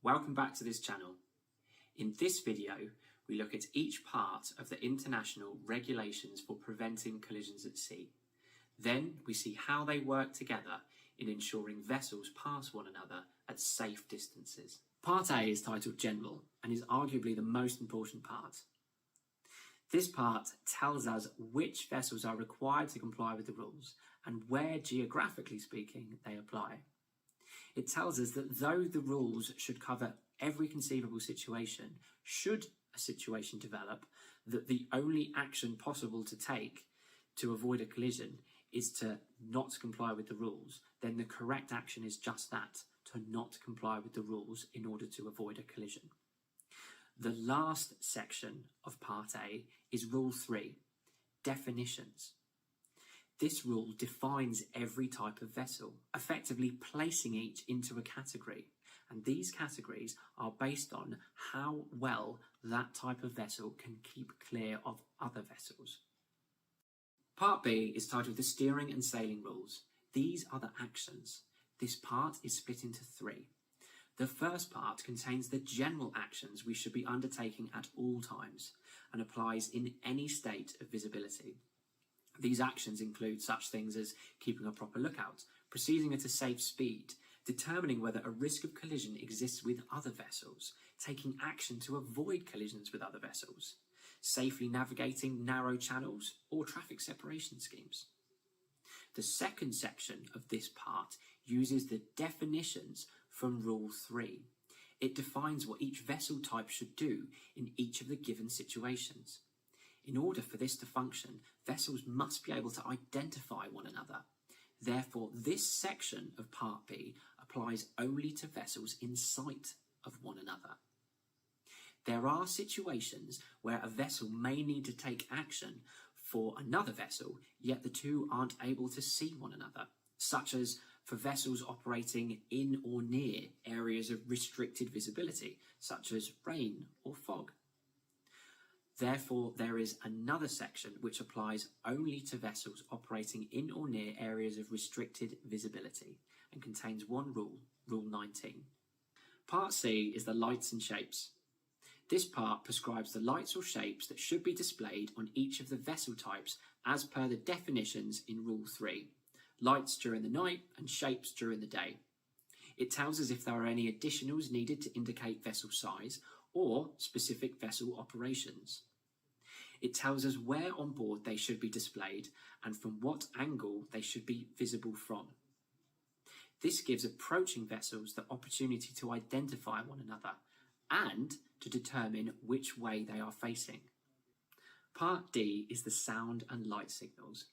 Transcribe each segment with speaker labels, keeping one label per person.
Speaker 1: Welcome back to this channel. In this video, we look at each part of the international regulations for preventing collisions at sea. Then we see how they work together in ensuring vessels pass one another at safe distances. Part A is titled General and is arguably the most important part. This part tells us which vessels are required to comply with the rules and where, geographically speaking, they apply. It tells us that though the rules should cover every conceivable situation, should a situation develop, that the only action possible to take to avoid a collision is to not comply with the rules, then the correct action is just that, to not comply with the rules in order to avoid a collision. The last section of Part A is Rule 3, Definitions. This rule defines every type of vessel, effectively placing each into a category, and these categories are based on how well that type of vessel can keep clear of other vessels. Part B is titled The Steering and Sailing Rules. These are the actions. This part is split into three. The first part contains the general actions we should be undertaking at all times and applies in any state of visibility. These actions include such things as keeping a proper lookout, proceeding at a safe speed, determining whether a risk of collision exists with other vessels, taking action to avoid collisions with other vessels, safely navigating narrow channels or traffic separation schemes. The second section of this part uses the definitions from Rule 3. It defines what each vessel type should do in each of the given situations. In order for this to function, vessels must be able to identify one another. Therefore, this section of Part B applies only to vessels in sight of one another. There are situations where a vessel may need to take action for another vessel, yet the two aren't able to see one another, such as for vessels operating in or near areas of restricted visibility, such as rain or fog. Therefore, there is another section which applies only to vessels operating in or near areas of restricted visibility and contains one rule, Rule 19. Part C is the lights and shapes. This part prescribes the lights or shapes that should be displayed on each of the vessel types as per the definitions in Rule 3. Lights during the night and shapes during the day. It tells us if there are any additionals needed to indicate vessel size or specific vessel operations. It tells us where on board they should be displayed and from what angle they should be visible from. This gives approaching vessels the opportunity to identify one another and to determine which way they are facing. Part D is the sound and light signals.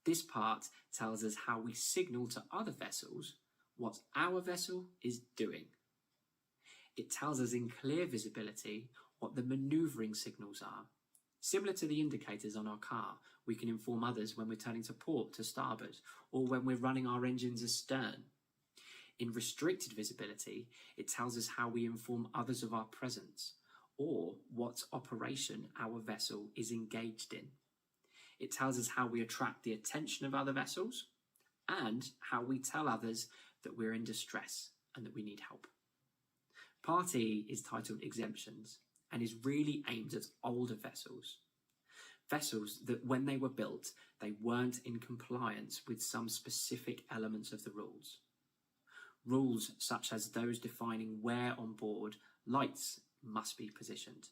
Speaker 1: This part tells us how we signal to other vessels what our vessel is doing. It tells us in clear visibility what the manoeuvring signals are. Similar to the indicators on our car, we can inform others when we're turning to port to starboard or when we're running our engines astern. In restricted visibility, it tells us how we inform others of our presence or what operation our vessel is engaged in. It tells us how we attract the attention of other vessels and how we tell others that we're in distress and that we need help. Part E is titled Exemptions and is really aimed at older vessels. Vessels that when they were built, they weren't in compliance with some specific elements of the rules. Rules such as those defining where on board lights must be positioned.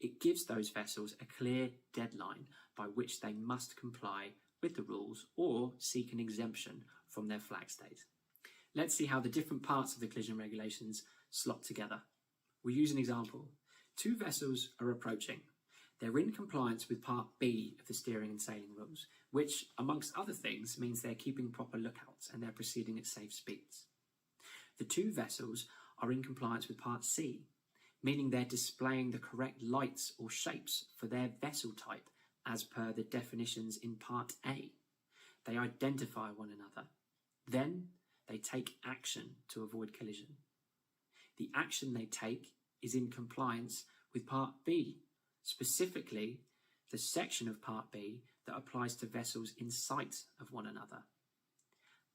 Speaker 1: It gives those vessels a clear deadline by which they must comply with the rules or seek an exemption from their flag state. Let's see how the different parts of the collision regulations slot together. We'll use an example. Two vessels are approaching. They're in compliance with Part B of the Steering and Sailing Rules, which, amongst other things, means they're keeping proper lookouts and they're proceeding at safe speeds. The two vessels are in compliance with Part C, meaning they're displaying the correct lights or shapes for their vessel type as per the definitions in Part A. They identify one another. Then they take action to avoid collision. The action they take is in compliance with Part B, specifically the section of Part B that applies to vessels in sight of one another.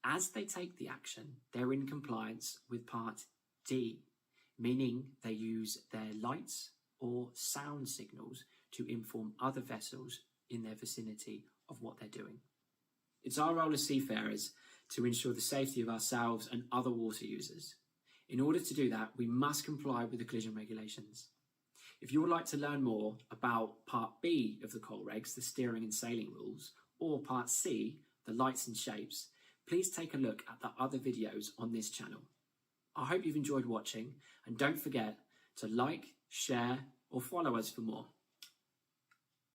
Speaker 1: As they take the action, they're in compliance with Part D, meaning they use their lights or sound signals to inform other vessels in their vicinity of what they're doing. It's our role as seafarers to ensure the safety of ourselves and other water users. In order to do that, we must comply with the collision regulations. If you would like to learn more about Part B of the COLREGS, the steering and sailing rules, or Part C, the lights and shapes, please take a look at the other videos on this channel. I hope you've enjoyed watching, and don't forget to like, share, or follow us for more.